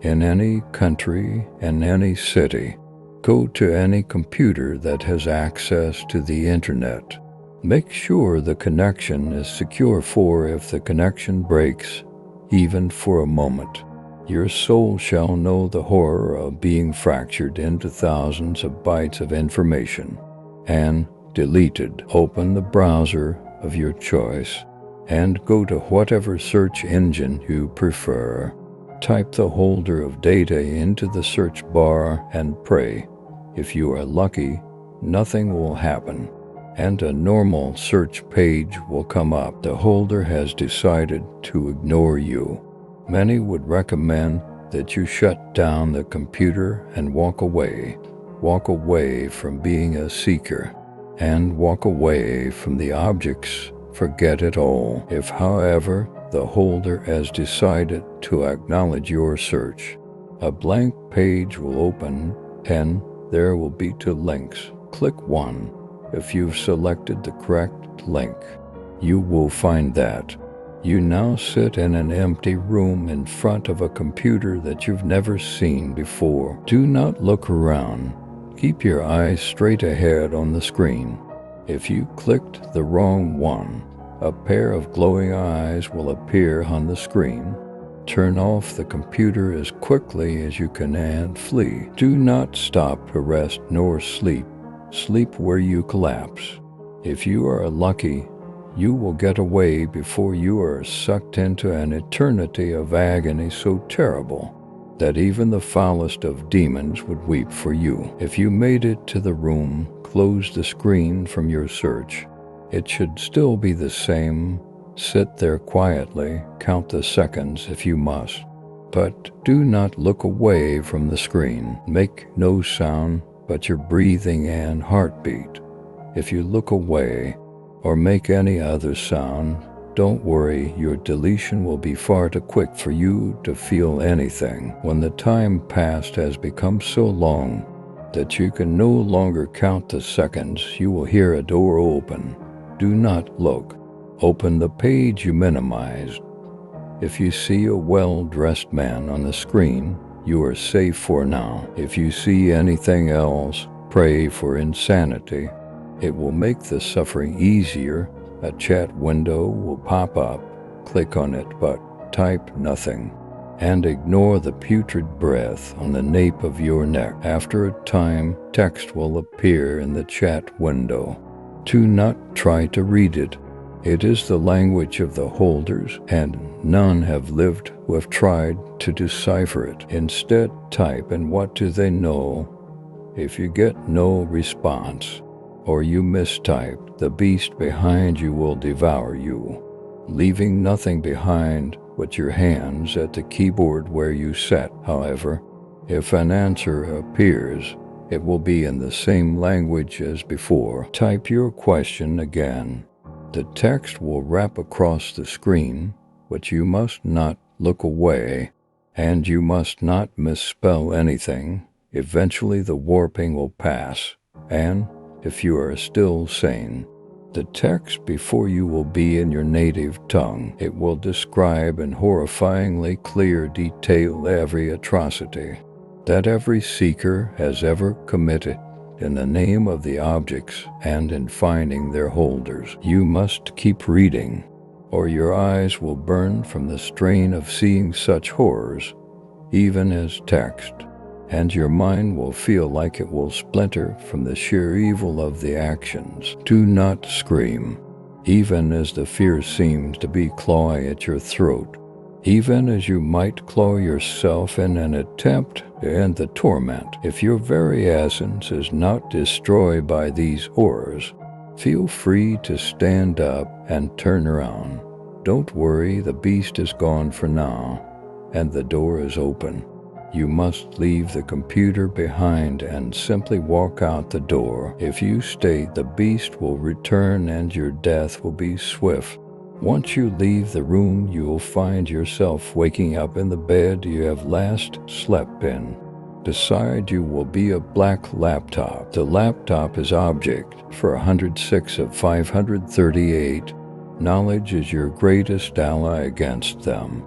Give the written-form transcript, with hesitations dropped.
in any country and any city. Go to any computer that has access to the internet. Make sure the connection is secure, for if the connection breaks, even for a moment, your soul shall know the horror of being fractured into thousands of bytes of information and deleted. Open the browser of your choice and go to whatever search engine you prefer. Type the holder of data into the search bar and pray. If you are lucky, nothing will happen, and a normal search page will come up. The holder has decided to ignore you. Many would recommend that you shut down the computer and walk away. Walk away from being a seeker, and walk away from the objects. Forget it all. If, however, the holder has decided to acknowledge your search, a blank page will open, and there will be 2 links. Click one. If you've selected the correct link, you will find that you now sit in an empty room in front of a computer that you've never seen before. Do not look around. Keep your eyes straight ahead on the screen. If you clicked the wrong one, a pair of glowing eyes will appear on the screen. Turn off the computer as quickly as you can and flee. Do not stop to rest nor sleep. Sleep where you collapse. If you are lucky, you will get away before you are sucked into an eternity of agony so terrible that even the foulest of demons would weep for you. If you made it to the room, close the screen from your search. It should still be the same. Sit there quietly, count the seconds if you must, but do not look away from the screen. Make no sound but your breathing and heartbeat. If you look away or make any other sound, don't worry, your deletion will be far too quick for you to feel anything. When the time passed has become so long that you can no longer count the seconds, you will hear a door open. Do not look. Open the page you minimized. If you see a well-dressed man on the screen, you are safe for now. If you see anything else, pray for insanity. It will make the suffering easier. A chat window will pop up. Click on it, but type nothing. And ignore the putrid breath on the nape of your neck. After a time, text will appear in the chat window. Do not try to read it. It is the language of the holders, and none have lived who have tried to decipher it. Instead, type in what do they know. If you get no response, or you mistype, the beast behind you will devour you, leaving nothing behind but your hands at the keyboard where you sat. However, if an answer appears, it will be in the same language as before. Type your question again. The text will wrap across the screen, but you must not look away, and you must not misspell anything. Eventually the warping will pass, and if you are still sane, the text before you will be in your native tongue. It will describe in horrifyingly clear detail every atrocity that every seeker has ever committed in the name of the objects and in finding their holders. You must keep reading, or your eyes will burn from the strain of seeing such horrors, even as text, and your mind will feel like it will splinter from the sheer evil of the actions. Do not scream, even as the fear seems to be clawing at your throat, even as you might claw yourself in an attempt to end the torment. If your very essence is not destroyed by these horrors, feel free to stand up and turn around. Don't worry, the beast is gone for now, and the door is open. You must leave the computer behind and simply walk out the door. If you stay, the beast will return and your death will be swift. Once you leave the room, you will find yourself waking up in the bed you have last slept in. Beside you will be a black laptop. The laptop is object for 106 of 538. Knowledge is your greatest ally against them.